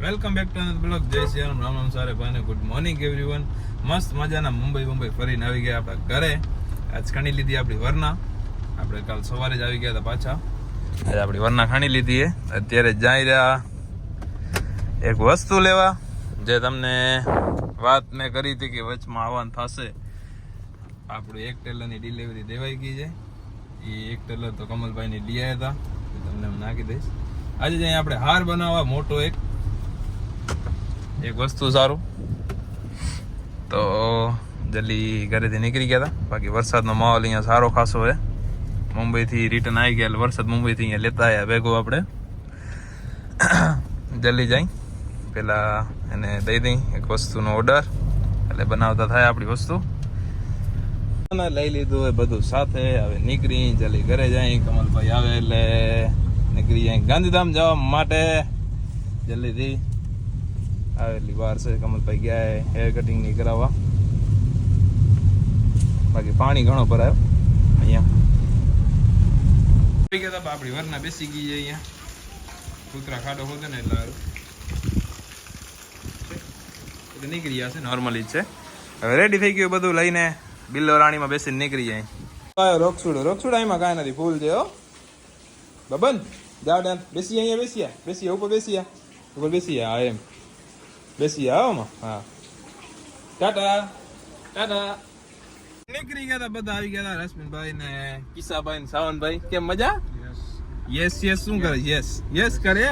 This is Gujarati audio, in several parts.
Welcome back to another blog. જય શ્રી રામ, રામ રામ સારે ભાઈને ગુડ મોર્નિંગ એવરીવન. મસ્ત મજાના મુંબઈ ફરીને આવી ગયા આપણા ઘરે. આજ ખાણી લીધી આપણી વરના. આપણે કાલ સવારે જ આવી ગયા હતા પાછા. આજે આપણી વરના ખાણી લીધી છે. અત્યારે જઈ રહ્યા એક વસ્તુ લેવા, જે તમને વાત મેં કરી હતી કે વચમાં આવવાનું થશે. આપણે એક ટેલરની ડિલિવરી દેવાઈ ગઈ છે. એ એક ટેલર તો કમલભાઈની લઈ આવ્યા હતા, તમને હું નાખી દઈશ. આજે જઈએ આપણે હાર બનાવવા, મોટો એક વસ્તુ સારું. તો જલ્દી ઘરેથી નીકળી ગયા હતા. બાકી વરસાદનો માહોલ અહીંયા સારો ખાસો છે. મુંબઈથી રિટર્ન આવી ગયા એટલે વરસાદ મુંબઈથી અહીંયા લેતા આવ્યા ભેગો. આપણે જલ્દી જઈ પેલા એને દઈ દઈ એક વસ્તુનો ઓર્ડર, એટલે બનાવતા થાય આપણી વસ્તુ. લઈ લીધું એ બધું સાથે. હવે નીકળી જલ્દી ઘરે જાય. કમલભાઈ આવે એટલે નીકળી જાય ગાંધીધામ જવા માટે. જલ્દીથી આવેલી વાર છે. કમલભાઈ ગયા હેર કટિંગ ની કરાવવા. બાકી પાણી ઘણો ભરાયો અહીંયા. આપણી વરના બેસી ગઈ છે અહીંયા. કૂતરા ખાડો હોતે ને એટલે નીકળી જશે. નોર્મલી જ છે. હવે રેડી થઈ ગયું બધું લઈને. બિલ્લો રાણીમાં બેસીને નીકળી જાય. રોકસુડો એમાં કાંઈ નથી, ફૂલ છે હો. બબન જાવ ડાન બેસી અહીંયા. બેસી ઉપર બેસી હા એમ બેસી આવો. હા ટાટા નીકળી ગયા હતા બધા. આવી ગયા હતા રશ્મિનભાઈ ને કિસ્સાભાઈ ને સાવનભાઈ. કેમ મજા? યસ શું કરે? યસ કરે.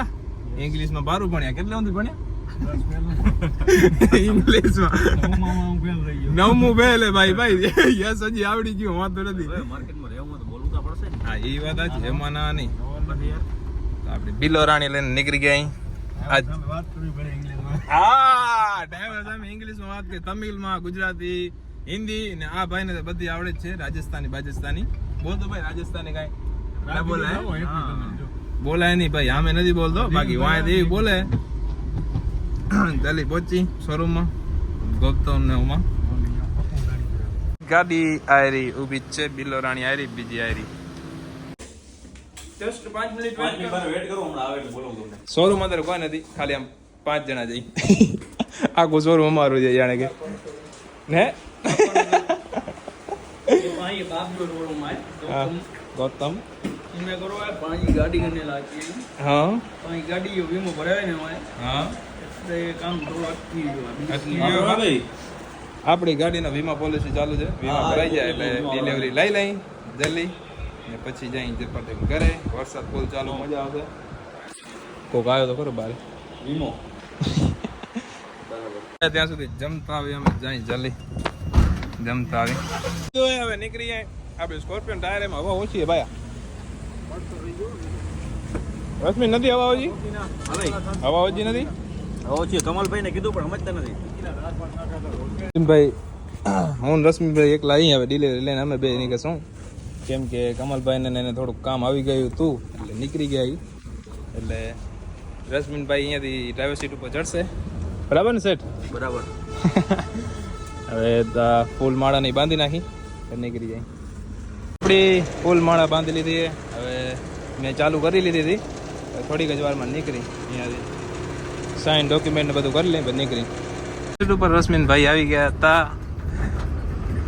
ઇંગ્લિશમાં બારું ભણ્યા. કેટલા સુધી ભણ્યા ઇંગ્લિશમાં? 9મું ફેલ હે ભાઈ. યસ હજી આવડી ગયું, વાંધો નથી. માર્કેટમાં રહેવું તો બોલવું તો પડશે. હા એ વાત જ એમાં ના નહીં. આપણે બિલો રાણી લઈને નીકળી ગયા. ઇંગ્લિશમાં વાત કરી, તમિલમાં, ગુજરાતી, હિન્દી ને આ ભાઈ ને બધી આવડે જ છે. રાજસ્થાની બોલતો ભાઈ. રાજસ્થાની કઈ બોલાય નહીં ભાઈ. આમે નથી બોલતો, બાકી વાય દેવી બોલે. જલ્દી પહોંચી શોરૂમમાં ગૌતમ ને ઉમા. ગાડી આયરી ઉભી છે. બિલો રાણી આયરી, બીજી આયરી. જસ્ટ 5 મિનિટ વેટ કરો, હમણાં આવે એટલે બોલાવું તમને. શોરૂમ અંદર કોઈ નથી, ખાલી આમ 5 જણા જઈ. આખું શોરૂમ અમારું છે જાણે કે ને. ગૌતમ ગાડી કરને લાગી. હા ગાડી વીમો ભરાય ને. હા કામ થોડું અટકી ગયું. આપણી ગાડીના વીમા પોલિસી ચાલુ છે. વીમા ભરાઈ જાય એટલે ડિલિવરી લઈ જલ્દી ને પછી જઈ ઝપટ ઘરે. વરસાદ ફૂલ ચાલુ, મજા આવશે. કોક આવ્યો તો ખરો બારે વીમો. ત્યાં સુધી જમતા આવી અમે જઈ જલ્દી જમતા આવી. હવે નીકળી જાય આપણે. સ્કોર્પિયન ટાયર એમાં હવા ઓછી છે ભાઈ. રશ્મિ નથી હવા ઓછી? હવા ઓછી નથી. ઓછી કમલભાઈ ને કીધું પણ સમજતા નથી ભાઈ. હું રશ્મિભાઈ એકલા અહીં હવે ડિલિવરી લઈને અમે બે નીકળશું. કેમ કે કમલભાઈ ને એને થોડુંક કામ આવી ગયું હતું એટલે નીકળી ગયા. એટલે રશ્મિનભાઈ અહીંયાથી ડ્રાઈવર સીટ ઉપર ચડશે. બરાબર ને સેટ? બરાબર. હવે ફૂલ માળાની બાંધી નાખી નીકળી જાય. આપણી ફૂલ માળા બાંધી લીધી. હવે મેં ચાલુ કરી લીધી હતી. થોડીક જ વારમાં નીકળી અહીંયાથી. સાઇન ડોક્યુમેન્ટ ને બધું કરી લઈ પછી નીકળી. સીટ ઉપર રશ્મિનભાઈ આવી ગયા હતા.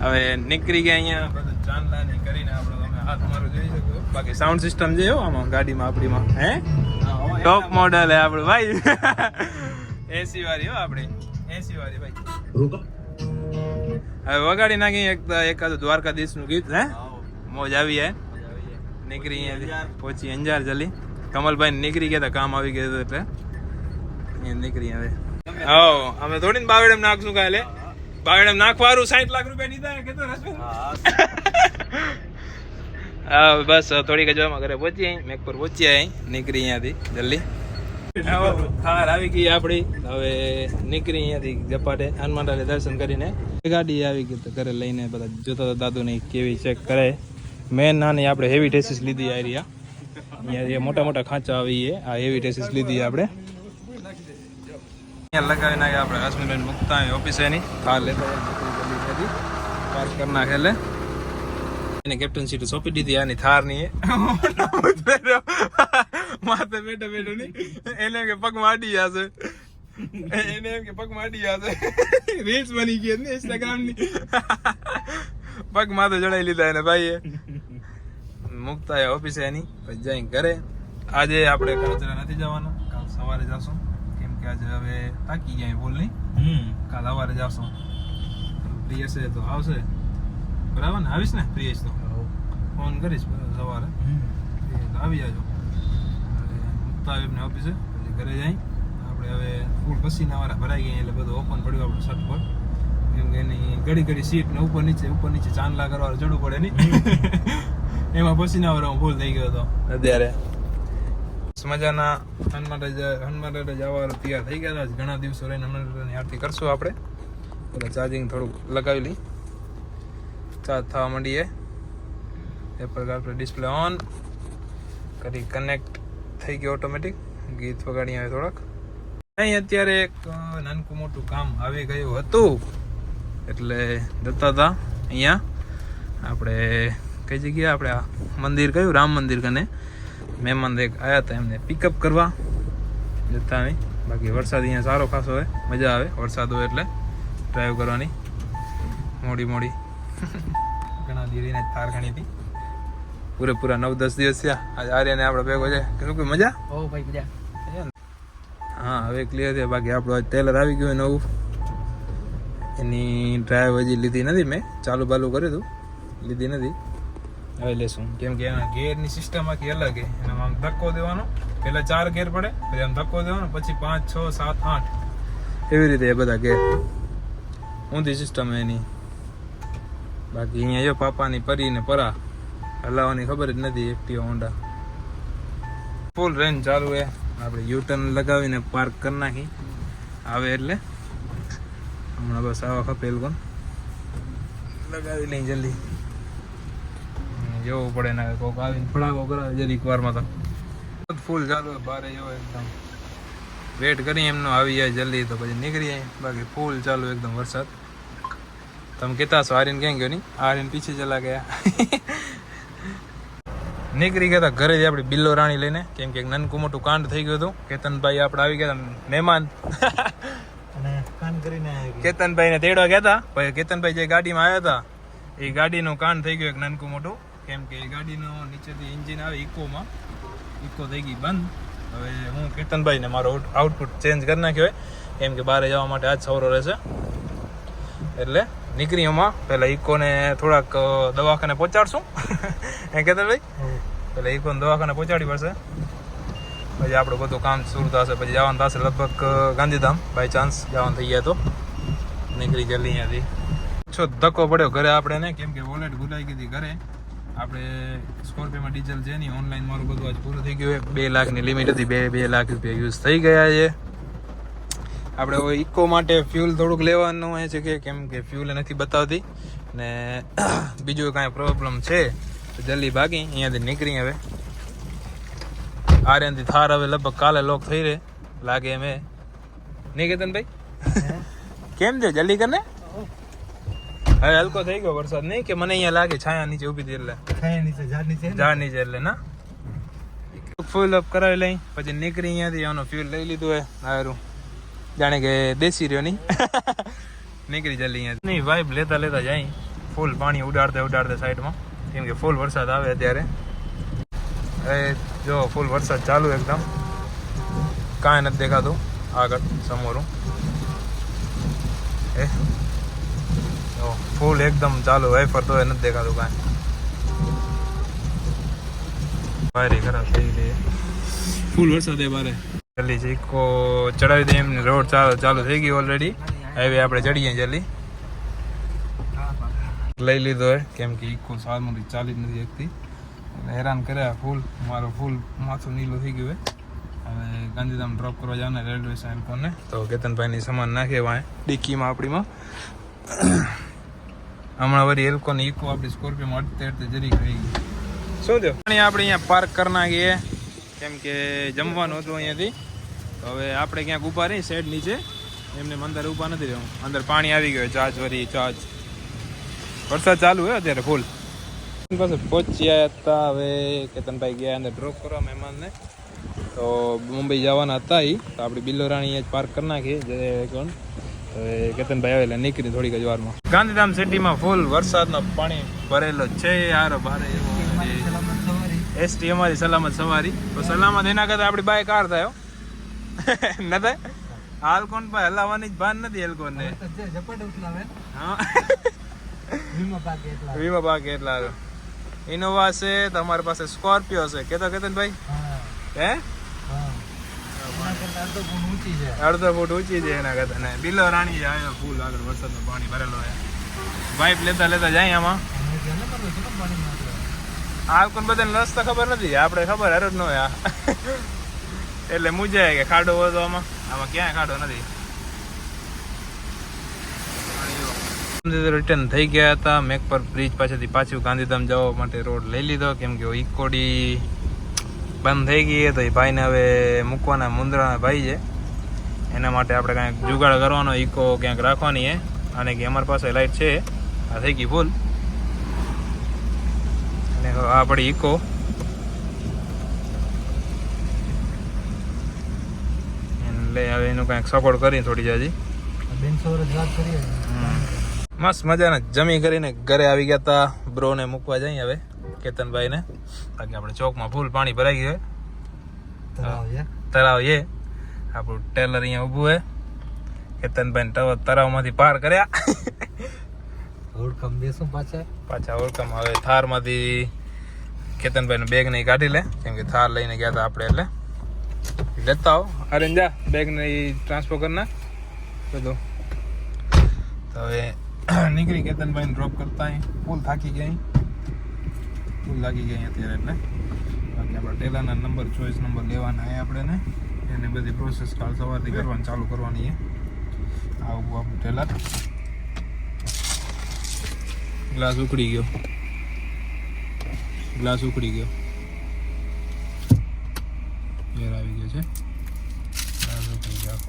હવે નીકળી ગયા અહીંયા. બધું ચાંદલાની કરીને આપણે તમે હાથ મારું જોઈ શકો. બાકી સાઉન્ડ સિસ્ટમ જે હો આમાં ગાડીમાં આપણીમાં હે ટોપ મોડલ હે આપણું ભાઈ. એસી વાળી હો આપણી, એસી વાળી ભાઈ. હવે વગાડી નાખી એકાદું દ્વારકાધીશનું ગીત. હે મોજ આવી હે. નીકળી અહીંયા પહોંચી અંજાર જલ્દી. કમલભાઈ નીકળી ગયા હતા, કામ આવી ગયું હતું એટલે નીકળી. હવે અમે થોડી બાવેડમ નાખશું કાલે. બાવેડમ નાખવાનું 60 લાખ રૂપિયા દીધા કે તો રશ્મિ. હા બસ થોડીક જ ઘરે પહોંચી મેઘપુર પહોંચી અહીં નીકળી અહીંયાથી જલ્દી. કાર આવી ગઈ આપણી. હવે નીકળી અહીંયાથી ઝપાટે હનુમાનલાલે દર્શન કરીને. ગાડી આવી ગઈ તો ઘરે લઈને બધા જોતા દાદુને કેવી ચેક કરે. મેન નાની આપણે હેવી ટેસીસ લીધી આ રહ્યા. અહીંયા મોટા ખાંચા આવી. આ હેવી ટેસીસ લીધી આપણે. અહીંયા લગાવી નાખે આપણે રશ્મિબેન મુકતા ઓફિસે ની કાર લેતા પાર્ક કરી નાખે. એટલે એને કેપ્ટન સીટ સોંપી દીધી આની થાર ની. માથે બેઠો નહીં એટલે કે પગ માડી જશે. એને એમ કે પગ માડી જશે રીલ્સ બની ગઈ ને ઇન્સ્ટાગ્રામ ની પગ માં તો જડાઈ લીધા એને ભાઈએ મુકતા ઓફિસે એની પછી જઈ ઘરે આજે આપણે કાચરા નથી જવાના કાલ સવારે જશું કેમ કે આજે હવે થાકી ગયા બોલ નહીં કાલ સવારે જશું ફ્રી હશે તો આવશે બરાબર ને આવીશ ને ફ્રી હશે તો ફોન કરીશ સવારે આવી જાજો મુકતા એમને ઓફિસે પછી ઘરે જઈ આપણે હવે ફૂલ પસીના વાળા ભરાઈ ગયા એટલે બધું ઓપન પડ્યું આપણે શર્ટ પર કેમ કે એની ઘડી ઘડી સીટ ને ઉપર નીચે ચાંદલા કરવા ચડવું પડે નહીં એમાં પસીના વાળા ફૂલ થઈ ગયો હતો અત્યારે મજાના હનુમાન જવા તૈયાર થઈ ગયા હતા ઘણા દિવસો રહીને હનુમાન આરતી કરશું આપણે એટલે ચાર્જિંગ થોડુંક લગાવી લઈ ચાર્જ થવા માંડીએ એપલ આપણે ડિસ્પ્લે ઓન કરી કનેક્ટ થઈ ગયો ઓટોમેટિક ગીત વગાડી આવે થોડાક અહીં અત્યારે એક નાનકું મોટું કામ આવી ગયું હતું એટલે જતા હતા અહીંયા આપણે કઈ જગ્યાએ આપણે આ મંદિર કયું રામ મંદિર કને મહેમાન એક આવ્યા હતા એમને પિકઅપ કરવા જતા નહીં બાકી વરસાદ અહીંયા સારો ખાસો હોય મજા આવે વરસાદ હોય એટલે ડ્રાઈવ કરવાની મોડી ઘણા દીરીને તાર ઘણી હતી પૂરેપૂરા 9-10 દિવસ થયા આજે આર્યને આપણે ભેગો છે શું કોઈ મજા ભાઈ મજા હા હવે ક્લિયર છે બાકી આપણું આજ ટેલર આવી ગયું નવું એની ડ્રાઈવ હજી લીધી નથી મેં ચાલુ કર્યું હતું લીધી નથી હવે લેશું કેમ કે એના ગેરની સિસ્ટમ આખી અલગ છે એનામાં આમ ધક્કો દેવાનો પહેલા 4 ગેર પડે પછી આમ ધક્કો દેવાનો પછી 5, 6, 7, 8 એવી રીતે એ બધા ગેર ઊંધી સિસ્ટમ એની બાકી અહીંયા જો પાપાની પરી ને પરા હલાવવાની ખબર જ નથી એક્ટિવા હોન્ડા ફૂલ રેન્જ ચાલુ છે આપણે યુટર્ન લગાવીને પાર્ક કરી નાખી આવે એટલે હમણાં બસ આવા ખપેલ કોણ લગાવી લઈ જલ્દી જવું પડે ને કોક આવીને ફડાકો કરાવે જરીક વારમાં તો ફૂલ ચાલુ હોય બારે જવો એકદમ વેટ કરી એમનો આવી જાય જલ્દી તો પછી નીકળી જાય બાકી ફૂલ ચાલુ એકદમ વરસાદ તમે કહેતા છો આર્યન ક્યાં ગયો નહીં આર્યન પીછે ચલા ગયા નીકળી ગયા ઘરે જ આપણે બિલ્લો રાણી લઈને કેમ કે નાનકું મોટું કાંડ થઈ ગયું હતું કેતનભાઈ આપણે આવી ગયા મહેમાન કેતનભાઈ ને તેડવા ગયા હતા પછી કેતનભાઈ જે ગાડીમાં આવ્યા હતા એ ગાડીનું કાંડ થઈ ગયું એક નાનકું મોટું કેમ કે ગાડીનો નીચેથી એન્જિન આવે ઇકો થઈ ગઈ બંધ હવે હું કેતનભાઈ ને મારો આઉટપુટ ચેન્જ કરી નાખ્યો હોય કેમ કે બહાર જવા માટે આજ સવરો રહેશે એટલે નીકળી એમાં પેલા ઇકોને થોડાક દવાખાને પહોંચાડશું એ કેતનભાઈ પેલા ઇકોને દવાખાને પહોંચાડી પડશે પછી આપણું બધું કામ શરૂ થશે પછી જવાનું થશે લગભગ ગાંધીધામ બાય ચાન્સ જવાનું થઈ ગયા તો નીકળી જલ્દી અહીંયાથી છો ધક્કો પડ્યો ઘરે આપણે ને કેમ કે વોલેટ ભૂલાઈ ગઈ હતી ઘરે આપણે સ્કોર્પિયોમાં ડીઝલ છે નહીં ઓનલાઈન મારું બધું આજ પૂરું થઈ ગયું 2 લાખની લિમિટ હતી 2 લાખ રૂપિયા યુઝ થઈ ગયા છે આપણે હવે ઇકો માટે ફ્યુલ થોડુંક લેવાનું હોય છે કે કેમ કે ફ્યુલ નથી બતાવતી ને બીજું કાંઈ પ્રોબ્લેમ છે તો જલ્દી ભાગી અહીંયાથી નીકળી હવે આર્યનથી થાર હવે લગભગ કાલે લોક થઈ રહે લાગે એમ નહીં કેતનભાઈ કેમ છે જલ્દી કરને હવે હલકો થઈ ગયો વરસાદ નહીં કે મને અહીંયા લાગે છાયા નીચે ઊભી હતી એટલે ઝાડ નીચે એટલે ના ફૂલ અપ કરાવી લઈ પછી નીકળી અહીંયાથી આનો ફ્યુલ લઈ લીધું હોય હારું જાણે કે દેશી રહ્યો નહીં નીકળી જલ્દી અહીંયા નહીં વાઇબ લેતા જાય ફૂલ પાણી ઉડાડતા સાઈડમાં કેમ કે ફૂલ વરસાદ આવે અત્યારે હવે જો ફૂલ વરસાદ ચાલુ એકદમ કાંઈ નથી દેખાતું આગળ સમોરું ફૂલ એકદમ ચાલુ વેફર તો નથી દેખાતું કાંઈ વાયરી ખરાબ થઈ ગઈ ફૂલ વરસાદ એ બારે જલ્દી ચીકો ચડાવી દઈએ એમને રોડ ચાલુ થઈ ગઈ ઓલરેડી હાઈવે આપણે ચડીએ જલ્દી લઈ લીધો હોય કેમ કે ઇકો સારું ચાલી જ નથી શકતી હેરાન કર્યા ફૂલ મારું ફૂલ માથું નીલું થઈ ગયું હવે ગાંધીધામ ડ્રોપ કરવા જવાના રેલવે સ્ટેશન કોને તો કેતનભાઈની સામાન નાખીએ વાંહે ડિક્કીમાં આપણીમાં હમણાં વળી એ લોકોની ઇકો આપણી સ્કોર્પિયોમાં અડતે જરી થઈ ગઈ શું થયું આપણે અહીંયા પાર્ક કરી નાખીએ કેમ કે જમવાનું હતું અહીંયાથી તો હવે આપણે ક્યાંક ઊભા રહી શેડ નીચે એમને અંદર ઊભા નથી રહેવું અંદર પાણી આવી ગયું ચાર્જ વરસાદ ચાલુ હોય અત્યારે ફૂલ પાસે પહોંચ્યા હતા હવે કેતનભાઈ ગયા અંદર ડ્રોપ કરવા મહેમાનને તો તો મુંબઈ જવાના હતા એ તો આપણે બિલ્લોરાણી જ પાર્ક કરી નાખીએ જે કોણ હવે કેતનભાઈ આવે એટલે નીકળી થોડીક જ વારમાં. ગાંધીધામ સિટીમાં ફૂલ વરસાદનો પાણી ભરેલો છે યાર ભારે એવો. એસટી અમારી સલામત સવારી તો સલામત એના કરતા આપણી બાય કાર થાય ન થાય. હાલ કોણ ભાઈ હલાવવાની જ ભાન નથી એલકોન ને. હા વીમા પાકે એટલા ઇનોવા છે તમારી પાસે સ્કોર્પિયો છે કેતો કેતનભાઈ હે અડધો ફૂટ ઊંચી છે એના કરતા ને બિલો રાણી આવ્યો ફૂલ આગળ વરસાદનું પાણી ભરેલો છે. પાઇપ લેતા લેતા જાય આમાં આ કોણ બધાને રસ્તા ખબર નથી આપણે ખબર હર જ ન હોય એટલે મુજાય કે ખાડો હોય તો આમાં ક્યાંય ખાડો નથી. રિટર્ન થઈ ગયા હતા મેઘપર બ્રિજ પાસેથી પાછું ગાંધીધામ જવા માટે રોડ લઈ લીધો કેમ કે ઇકોડી બંધ થઈ ગઈ તો એ ભાઈને હવે મૂકવાના મુંદ્રાના ભાઈ છે એના માટે આપણે કાંઈક જુગાડ કરવાનો ઇકો ક્યાંક રાખવાની છે અને કે અમારી પાસે લાઈટ છે આ થઈ ગઈ ફૂલ અને આ પડી ઇકો એટલે હવે એનું કાંઈક સપોર્ટ કરી થોડી જાજી મસ્ત મજાના જમી કરીને ઘરે આવી ગયા હતા બ્રોને મૂકવા જઈએ હવે કેતનભાઈને બાકી આપણે ચોકમાં ફૂલ પાણી ભરાઈ ગયું તળાવ છે આપણું ટેલર અહીંયા ઊભું છે કેતનભાઈ તળાવમાંથી પાર કર્યા પાછા ઓળખામ હવે થારમાંથી કેતનભાઈનો બેગ નહીં કાઢી લે કેમ કે થાર લઈને ગયા હતા આપણે એટલે લેતા આવો અરે જા બેગ ને ટ્રાન્સફર કરી નાખ બધું તો હવે નીકળી કેતનભાઈને ડ્રોપ કરતા ફૂલ થાકી ગયા ફૂલ લાગી ગયા અત્યારે એટલે બાકી આપણા ટેલરના નંબર ચોઈસ નંબર લેવાના છે આપણે ને એને બધી પ્રોસેસ કાલ સવારથી કરવાની ચાલુ કરવાની છે આવું આપણું ટેલર ગ્લાસ ઉખડી ગયો વેર આવી ગયો છે ગ્લાસ ઉખડી ગયો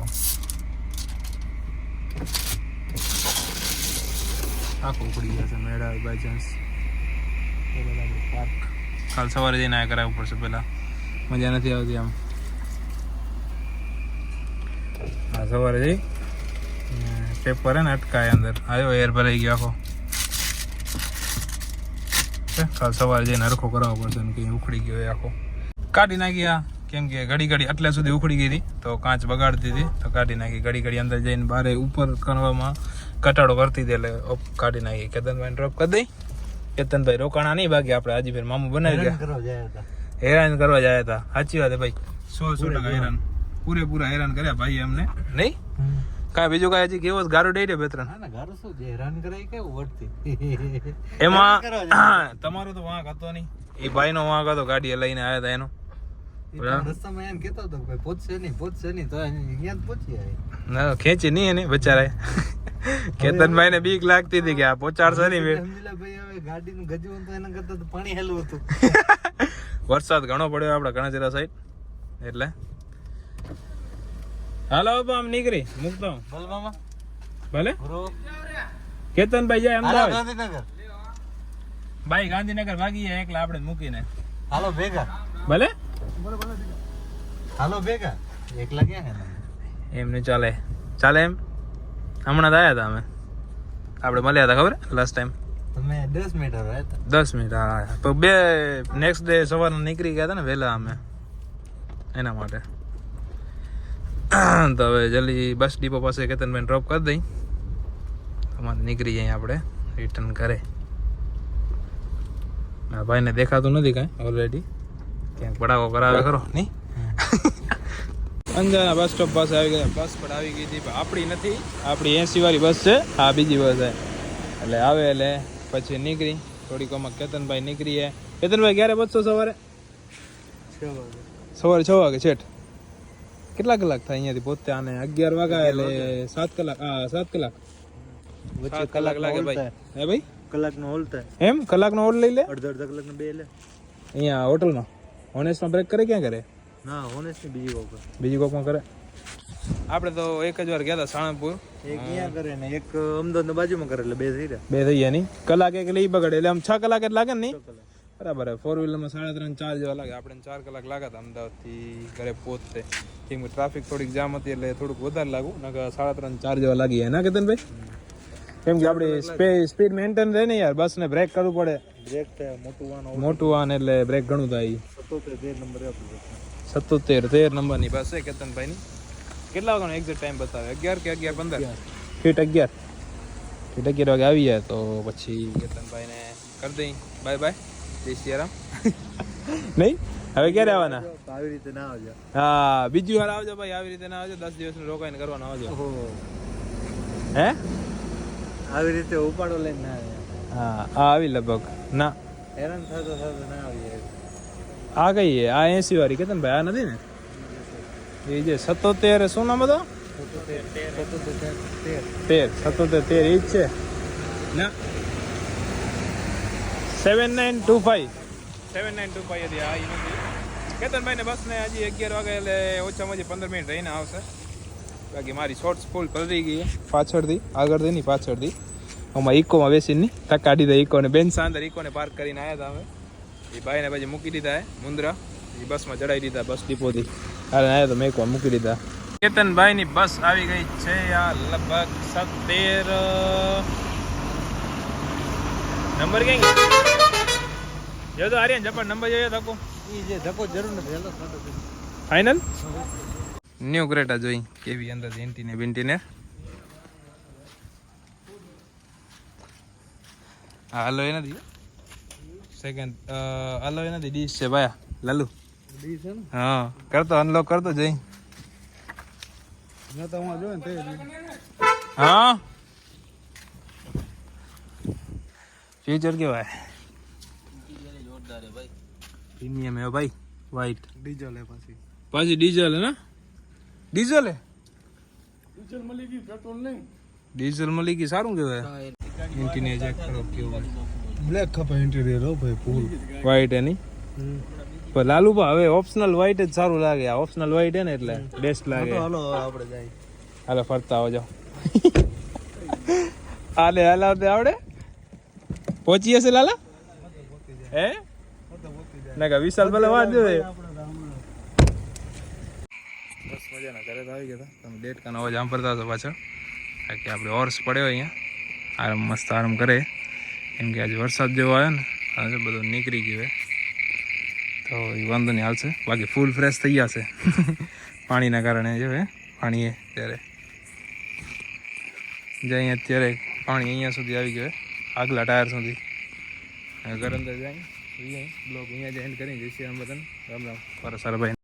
આખો ઉખડી ગયા છે મેળા બાય ચાન્સ પાર્ક કાલ સવારે જઈને આ કરાવવું પડશે પહેલાં મજા નથી આવતી આમ હા સવારે જઈ પેપર હે ને અટકાય અંદર આવ્યો એર ભરાઈ ગયો આખો કાલ સવારે જઈને હરખો કરાવવો પડશે ને કંઈ ઉખડી ગયો આખો કાઢી નાખી કેમ કે ઘડી આટલા સુધી ઉખડી ગઈ હતી તો કાચ બગાડતી હતી તો કાઢી નાખી ઘડી અંદર જઈને બારે ઉપર કરવામાં કટાડો કરતી હતી એટલે કાઢી નાખી કેતનભાઈ ડ્રોપ કરી દઈ કેતનભાઈ રોકાણા નહીં બાકી આપણે હાજી ફેર મામું બનાવી ગયા હેરાન કરવા જાય હતા સાચી વાત ભાઈ 100% હેરાન પૂરેપૂરા હેરાન કર્યા ભાઈ અમને નહીં કાંઈ બીજું કાંઈ હજી કેવો ગારો દઈ દે બે ત્રણ એમાં તમારો તો વાંક હતો નહીં એ ભાઈ નો વાંક હતો ગાડી લઈને આવ્યા હતા એનો ખેંચી નહીં એને બચારા કેતનભાઈ ને બીક લાગતી હતી કે આ પહોંચાડશે નહીં વરસાદ ઘણો પડ્યો આપડા ગણેશરા સાઈડ એટલે હાલો આમ નીકળી મૂકતો ભલે કેતનભાઈ જાય અમદાવાદ ભાઈ ગાંધીનગર ભાગી જાય એકલા આપણે મૂકીને હાલો ભેગા ભલે હાલો ભેગા એકલા ક્યાં એમ નહીં ચાલે એમ હમણાં જ આવ્યા હતા અમે આપણે મળ્યા હતા ખબર લાસ્ટ ટાઈમ તમે 10 મિનિટ આવ્યા હતા 10 મિનિટ હા તો બે નેક્સ્ટ ડે સવારના નીકળી ગયા હતા ને વહેલા અમે એના માટે તો હવે જલ્દી બસ ડીપો પાસે કેતનભાઈ ડ્રોપ કરી દઈ તમારે નીકળી જાય આપણે રિટર્ન ઘરે ભાઈને દેખાતું નથી કાંઈ ઓલરેડી ક્યાંક પડાવો કરાવે ખરો નહીં અંજાના બસ સ્ટોપ પાસે આવી ગયા બસ પણ આવી ગઈ હતી આપણી નથી આપણી 80 વાળી બસ છે આ બીજી બસ છે એટલે આવે એટલે પછી નીકળી થોડીક આમાં કેતનભાઈ નીકળીએ કેતનભાઈ ક્યારે બસશો સવારે 6 વાગે છેઠ કેટલા કલાક થાય અહીંયાથી પોતે આને 11 વાગ્યા એટલે 7 કલાક 7 કલાક વચ્ચે કલાક લાગે ભાઈ હે ભાઈ કલાકનો હોલ થાય એમ કલાકનો હોલ લઈ લે અડધા કલાકનો બે લે અહીંયા હોટલમાં હોનેસ્ટમાં બ્રેક કરે ક્યાં કરે ના હોનેસ્ટ બીજી કોકમાં કરે આપણે તો એક જ વાર ગયા હતા સાણંદપુર એક અહીંયા કરે ને એક અમદાવાદની બાજુમાં કરે એટલે બે થઈ ગયા નહીં કલાક એક એટલે ઈ બગડે એટલે આમ 6 કલાક જ લાગે ને નહીં બરાબર હે 4 વ્હીલરમાં 3.5-4 જેવા લાગે. આપણે 4 કલાક લાગ્યા અમદાવાદથી ઘરે પહોંચતે, કેમ કે ટ્રાફિક થોડીક જામ હતી એટલે થોડુંક વધારે લાગુ, નકર 3.5-4 જેવા લાગી જાય ના કેતનભાઈ? કેમ કે આપણી સ્પીડ મેન્ટેન રહે ને યાર, બસને બ્રેક કરવું પડે. બ્રેક મોટું વાહન એટલે બ્રેક ઘણું થાય. 77 નંબર આપી 13 નંબરની બસ છે કેતનભાઈની. કેટલા વાગ્યાનો એક્ઝેક્ટ ટાઈમ બતાવે? 11 કે 11:15? ફીટ 11 વાગે આવી જાય તો પછી કેતનભાઈને કરી દઈ બાય બાય, જય સિયારામ. નહીં હવે ક્યારે આવવાના? આવી રીતે ના આવજો. હા બીજી વાર આવજો ભાઈ, આવી રીતે ના આવજો, 10 દિવસનું રોકાઈને કરવાનું આવજો. હે આવી રીતે ઉપાડો લઈને ના આવે. હા આવી લગભગ ના હેરાન થતો ના આવી. આ કઈ છે? આ 80 વાળી કેતનભાઈ? આ નથી ને એ જે 77 શું નામ હતો? 77 એ જ છે ના? 7925 હતી આ. એ નથી કેતનભાઈને બસને હજી 11 વાગે એટલે ઓછામાં ઓછી 15 મિનિટ રહીને આવશે. બાકી મારી શોર્ટ્સ ફૂલ પલરી ગઈ પાછળથી, આગળથી નહીં પાછળથી. આમાં ઇકોમાં બેસીને તક કાઢી દે ઇકોને, બેન સાંદર ઇકોને પાર્ક કરીને આવ્યા હતા અમે. એ ભાઈને પછી મૂકી દીધા હે મુંદ્રા, એ બસમાં ચડાવી દીધા બસ ડિપોથી. હારે આવ્યા તો મેં મૂકી દીધા. કેતનભાઈની બસ આવી ગઈ છે આ લગભગ 17 નંબર ક્યાં જો તો આર્યન જપડ નંબર જોયો ધક્કો? એ જે ધક્કો જરૂર નથી. હેલો ફાઇનલ ન્યુ ક્રેટા જોઈ કેવી અંદર એન્ટીને બિન્ટીને. હા હલો એ નથી સેકન્ડ, હલો એ નથી ડીશ છે ભાઈ લાલુ. હા કરતો અનલોક કરતો જઈ. હા ફ્યુચર કેવાય? પ્રીમિયમ હે ભાઈ, વ્હાઈટ ડીઝલ હે પાછી ડીઝલ હે ને? ડીઝલ હે? ડીઝલ મળી ગઈ સારું કહેવાય. ઇન્ટિરિયર ચેક કરો કેવું હોય. બ્લેક ખપે ઇન્ટિરિયર હો ભાઈ, ફૂલ વ્હાઈટ હે નહીં? પણ લાલુભા હવે ઓપ્શનલ વ્હાઈટ જ સારું લાગે. આ ઓપ્શનલ વ્હાઈટ હે ને એટલે બેસ્ટ લાગે. હાલો આપણે જાય. હાલો ફરતા આવો જાઓ. હાલે હલાવતે આવડે? પહોંચી હશે લાલા? હે ના કા વિશાલ ભલે વાત જોવે. બસ મજાના ઘરે તો આવી ગયા હતા. તમે ડેટકાનો અવાજ સાંભળતા હતો પાછળ, કારણ કે આપણે હોર્સ પડ્યો અહીંયા આરામ, મસ્ત આરામ કરે. કેમ કે આજે વરસાદ જેવો આવ્યો ને, આજે બધું નીકળી ગયું હોય તો એ વાંધો નહીં, આવશે. બાકી ફૂલ ફ્રેશ થઈ જશે પાણીના કારણે. જો હે પાણી એ ત્યારે જાય અત્યારે પાણી અહીંયા સુધી આવી ગયું આગલા ટાયર સુધી. ઘર અંદર જાય બ્લોગ અહીંયા જ એન્ડ કરી. જય શ્રી રામ બધાને, રામ રામ. સારા ભાઈ.